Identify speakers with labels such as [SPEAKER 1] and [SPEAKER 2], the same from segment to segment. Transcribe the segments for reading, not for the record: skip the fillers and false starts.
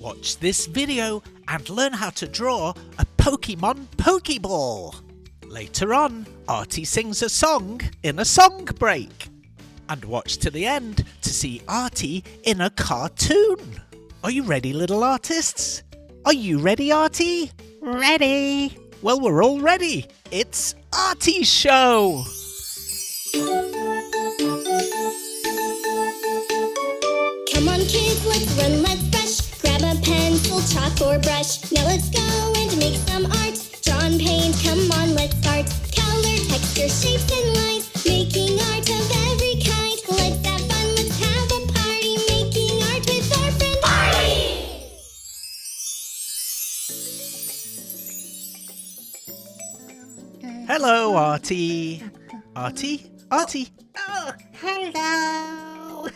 [SPEAKER 1] Watch this video and learn how to draw a Pokemon Poke Ball. Later on, Artie sings a song in a song break. And watch to the end to see Artie in a cartoon. Are you ready, little artists? Are you ready, Artie?
[SPEAKER 2] Ready.
[SPEAKER 1] Well, we're all ready. It's Artie's show.
[SPEAKER 3] Come on, kids, let's run, let's brush. Grab a pencil, chalk, or brush. Now let's go and make some art. Draw and paint, come on, let's start. Color, texture, shapes, and lines. Making art of every kind. Let's have fun, let's have a party. Making art with our friend Artie.
[SPEAKER 1] Hello, Artie. Artie?
[SPEAKER 2] Oh, hello.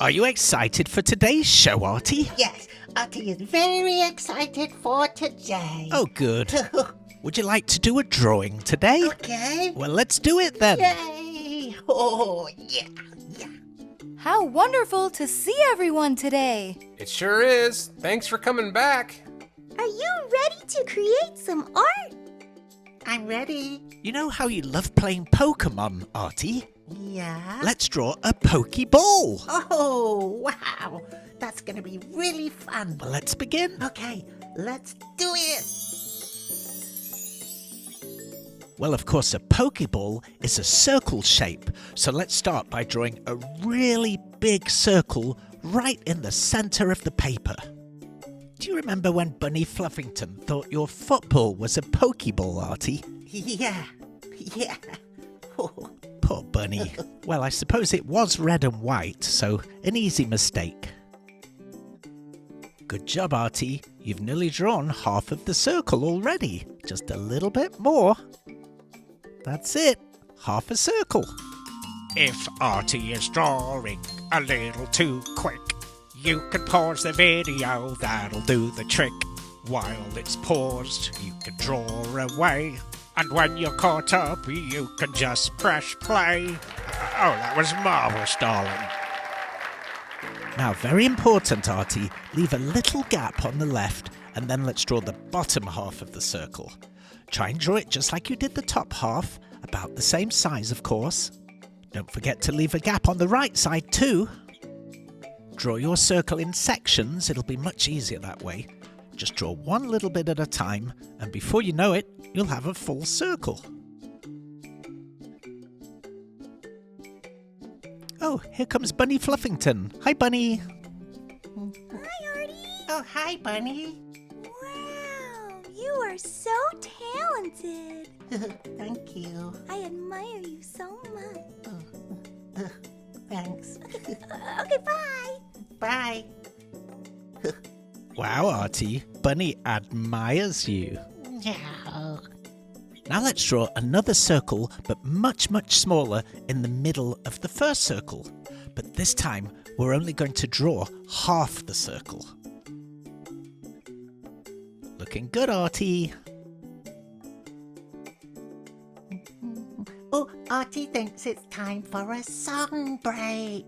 [SPEAKER 1] Are you excited for today's show, Artie?
[SPEAKER 2] Yes, Artie is very excited for today.
[SPEAKER 1] Oh, good. Would you like to do a drawing today?
[SPEAKER 2] Okay.
[SPEAKER 1] Well, let's do it then.
[SPEAKER 2] Yay. Oh, yeah.
[SPEAKER 4] How wonderful to see everyone today!
[SPEAKER 5] It sure is. Thanks for coming back.
[SPEAKER 3] Are you ready to create some art?
[SPEAKER 2] I'm ready.
[SPEAKER 1] You know how you love playing Pokemon, Artie?
[SPEAKER 2] Yeah.
[SPEAKER 1] Let's draw a Pokeball.
[SPEAKER 2] Oh, wow. That's going to be really fun.
[SPEAKER 1] Well, let's begin.
[SPEAKER 2] Okay, let's do it.
[SPEAKER 1] Well, of course, a Pokeball is a circle shape. So let's start by drawing a really big circle right in the center of the paper. Do you remember when Bunny Fluffington thought your football was a Pokeball, Artie?
[SPEAKER 2] Yeah. Oh.
[SPEAKER 1] Poor Bunny. Well, I suppose it was red and white, so an easy mistake. Good job, Artie. You've nearly drawn half of the circle already. Just a little bit more. That's it. Half a circle.
[SPEAKER 6] If Artie is drawing a little too quick, you can pause the video, that'll do the trick. While it's paused, you can draw away. And when you're caught up, you can just press play. Oh, that was marvellous, darling.
[SPEAKER 1] Now, very important, Artie, leave a little gap on the left, and then let's draw the bottom half of the circle. Try and draw it just like you did the top half, about the same size, of course. Don't forget to leave a gap on the right side too. Draw your circle in sections, it'll be much easier that way. Just draw one little bit at a time, and before you know it, you'll have a full circle. Oh, here comes Bunny Fluffington. Hi, Bunny.
[SPEAKER 3] Hi, Artie.
[SPEAKER 2] Oh, hi, Bunny.
[SPEAKER 3] Wow, you are so talented.
[SPEAKER 2] Thank you.
[SPEAKER 3] I admire you so much.
[SPEAKER 2] Thanks.
[SPEAKER 3] Okay, bye.
[SPEAKER 2] Bye.
[SPEAKER 1] Wow, Artie, Bunny admires you.
[SPEAKER 2] Yeah.
[SPEAKER 1] Now let's draw another circle, but much smaller in the middle of the first circle. But this time, we're only going to draw half the circle. Looking good, Artie.
[SPEAKER 2] Oh, Artie thinks it's time for a song break.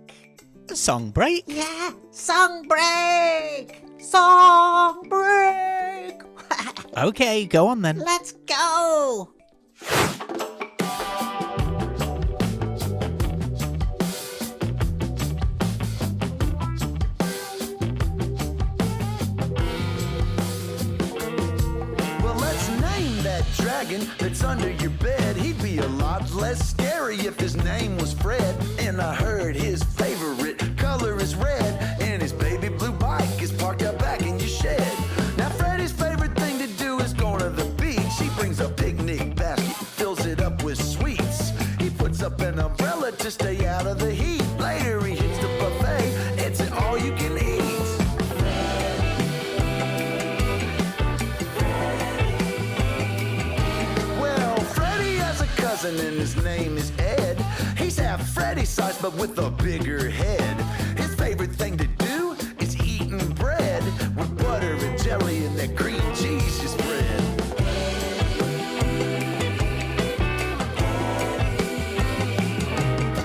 [SPEAKER 1] A song break?
[SPEAKER 2] Yeah, song break! Song break!
[SPEAKER 1] Okay, go on then.
[SPEAKER 2] Let's go!
[SPEAKER 7] Well, let's name that dragon that's under your bed. He'd be a lot less scary if his name was Fred. And I heard his favorite color is red, and his baby blue bike is parked out back in your shed. Now, Freddy's favorite thing to do is go to the beach. He brings a picnic basket, fills it up with sweets. He puts up an umbrella to stay out of the heat. Later, he hits the buffet. It's an all you can eat. Well, Freddy has a cousin and his name is Ed. He's half Freddy size but with a bigger head. His favorite thing to do is eating bread with butter and jelly and that cream cheese you spread.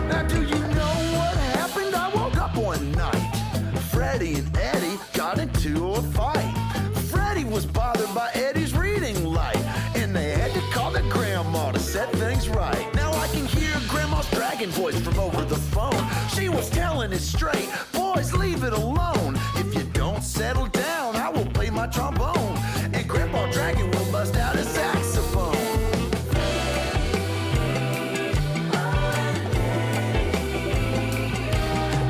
[SPEAKER 7] Now do you know what happened? I woke up one night. Freddy and Eddie got into a fight. Freddie was bothered by Eddie's reading light, and they had to call their grandma to set things right. Now I can hear Grandma's dragon voice from over the phone. She was telling it straight, boys, leave it alone. If you don't settle down, I will play my trombone, and Grandpa Dragon will bust out his saxophone.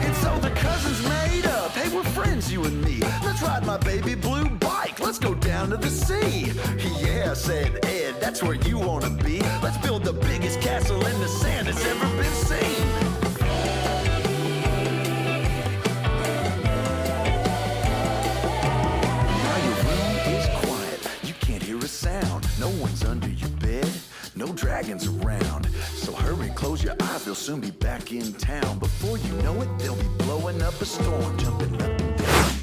[SPEAKER 7] And so the cousins made up, hey, we're friends, you and me. Let's ride my baby blue bike, let's go down to the sea. Yeah, said Ed, that's where you wanna be. Let's build the biggest castle in the sand that's ever been seen. Now your room is quiet, you can't hear a sound. No one's under your bed, no dragons around. So hurry, close your eyes, they'll soon be back in town. Before you know it, they'll be blowing up a storm, jumping up and down.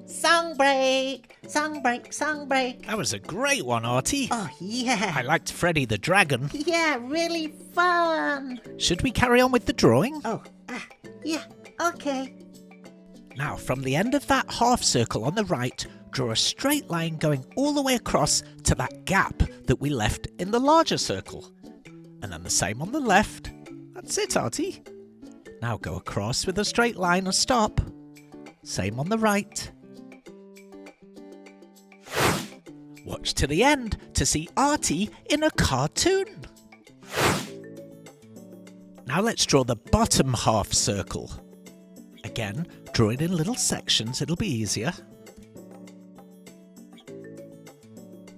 [SPEAKER 2] Song break! Song break, song break.
[SPEAKER 1] That was a great one, Artie.
[SPEAKER 2] Oh, yeah.
[SPEAKER 1] I liked Freddy the Dragon.
[SPEAKER 2] Yeah, really fun.
[SPEAKER 1] Should we carry on with the drawing?
[SPEAKER 2] Oh, yeah, okay.
[SPEAKER 1] Now, from the end of that half circle on the right, draw a straight line going all the way across to that gap that we left in the larger circle. And then the same on the left. That's it, Artie. Now go across with a straight line and stop. Same on the right. Watch to the end to see Artie in a cartoon. Now let's draw the bottom half circle. Again, draw it in little sections, it'll be easier.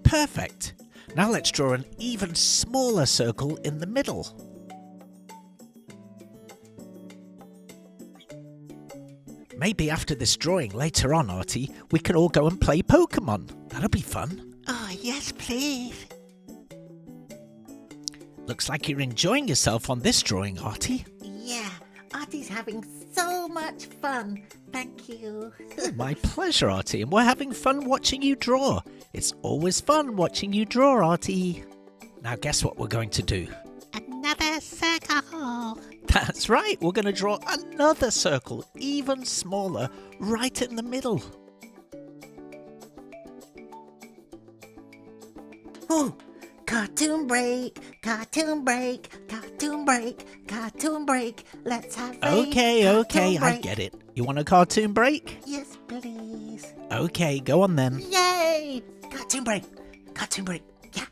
[SPEAKER 1] Perfect. Now let's draw an even smaller circle in the middle. Maybe after this drawing later on, Artie, we can all go and play Pokemon. That'll be fun.
[SPEAKER 2] Oh, yes, please.
[SPEAKER 1] Looks like you're enjoying yourself on this drawing, Artie.
[SPEAKER 2] Yeah, Artie's having so much fun. Thank you.
[SPEAKER 1] My pleasure, Artie, and we're having fun watching you draw. It's always fun watching you draw, Artie. Now guess what we're going to do?
[SPEAKER 2] Another circle.
[SPEAKER 1] That's right, we're going to draw another circle, even smaller, right in the middle.
[SPEAKER 2] Oh, cartoon break, cartoon break, cartoon break, cartoon break. Let's have a
[SPEAKER 1] Okay,
[SPEAKER 2] cartoon
[SPEAKER 1] I
[SPEAKER 2] break.
[SPEAKER 1] get it. You want a cartoon break?
[SPEAKER 2] Yes, please.
[SPEAKER 1] Okay, go on then.
[SPEAKER 2] Yay! Cartoon break, yeah.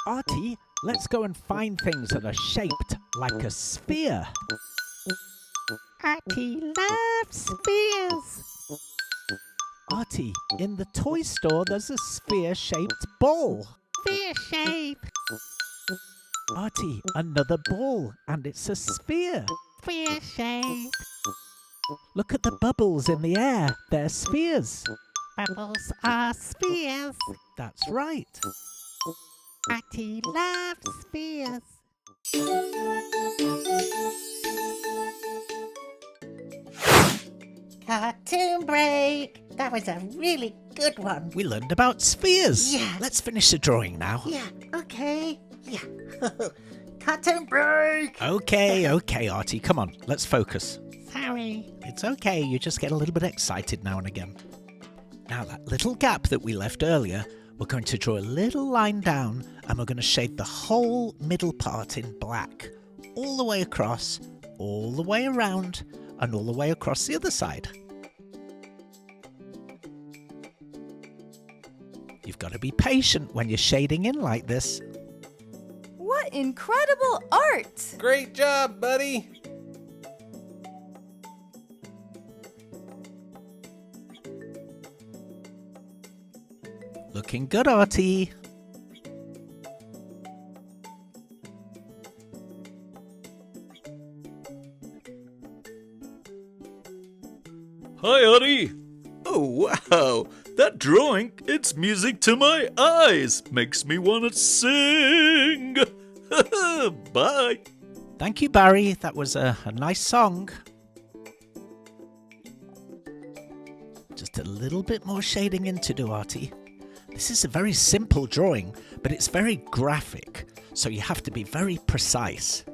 [SPEAKER 1] Artie, let's go and find things that are shaped like a sphere.
[SPEAKER 2] Artie loves spheres.
[SPEAKER 1] Artie, in the toy store there's a sphere-shaped ball.
[SPEAKER 2] Sphere shape,
[SPEAKER 1] Artie, another ball, and it's a sphere.
[SPEAKER 2] sphere shape.
[SPEAKER 1] Look at the bubbles in the air. They're spheres.
[SPEAKER 2] Bubbles are spheres.
[SPEAKER 1] That's right.
[SPEAKER 2] Artie loves spheres. Cartoon break. That was a really good one.
[SPEAKER 1] We learned about spheres.
[SPEAKER 2] Yeah.
[SPEAKER 1] Let's finish the drawing now.
[SPEAKER 2] Yeah, okay. Yeah. Cartoon break.
[SPEAKER 1] Okay, Artie. Come on, let's focus.
[SPEAKER 2] Sorry.
[SPEAKER 1] It's okay, you just get a little bit excited now and again. Now that little gap that we left earlier, we're going to draw a little line down and we're going to shade the whole middle part in black. All the way across, all the way around, and all the way across the other side. You've got to be patient when you're shading in like this.
[SPEAKER 4] What incredible art!
[SPEAKER 5] Great job, buddy.
[SPEAKER 1] Looking good, Artie.
[SPEAKER 8] Hi, Artie. Oh, wow. That drawing, it's music to my eyes. Makes me want to sing. Bye.
[SPEAKER 1] Thank you, Barry. That was a nice song. Just a little bit more shading in to do, Artie. This is a very simple drawing, but it's very graphic, so you have to be very precise.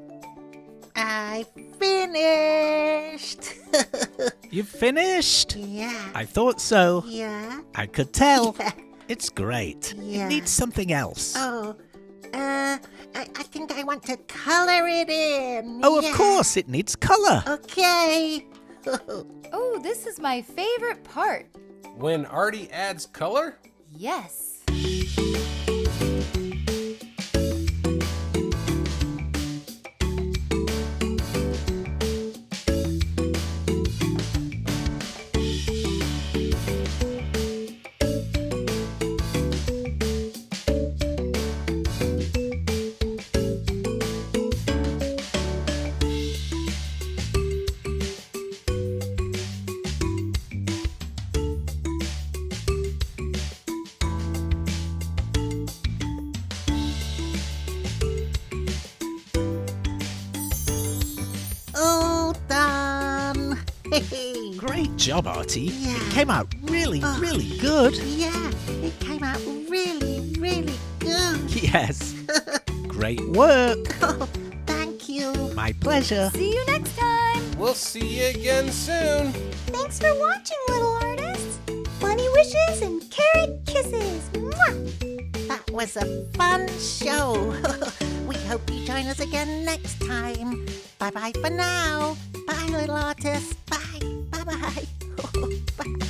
[SPEAKER 2] I finished.
[SPEAKER 1] You've finished?
[SPEAKER 2] Yeah.
[SPEAKER 1] I thought so.
[SPEAKER 2] Yeah.
[SPEAKER 1] I could tell.
[SPEAKER 2] Yeah.
[SPEAKER 1] It's great.
[SPEAKER 2] Yeah.
[SPEAKER 1] It needs something else.
[SPEAKER 2] Oh, I think I want to color it in.
[SPEAKER 1] Oh,
[SPEAKER 2] Yeah.
[SPEAKER 1] of course, it needs colour.
[SPEAKER 2] Okay.
[SPEAKER 4] Oh, this is my favorite part.
[SPEAKER 5] When Artie adds color?
[SPEAKER 4] Yes.
[SPEAKER 2] All done. Hey.
[SPEAKER 1] Great job, Artie.
[SPEAKER 2] Yeah.
[SPEAKER 1] It came out really,
[SPEAKER 2] Oh.
[SPEAKER 1] really good.
[SPEAKER 2] Yeah, it came out really, really good.
[SPEAKER 1] Yes. Great work.
[SPEAKER 2] Oh, thank you.
[SPEAKER 1] My pleasure.
[SPEAKER 4] See you next time.
[SPEAKER 5] We'll see you again soon.
[SPEAKER 3] Thanks for watching, little artists. Bunny wishes and carrot kisses. Mwah!
[SPEAKER 2] That was a fun show. We hope you join us again next time. Bye-bye for now. Bye, little artists. Bye. Bye-bye. Bye.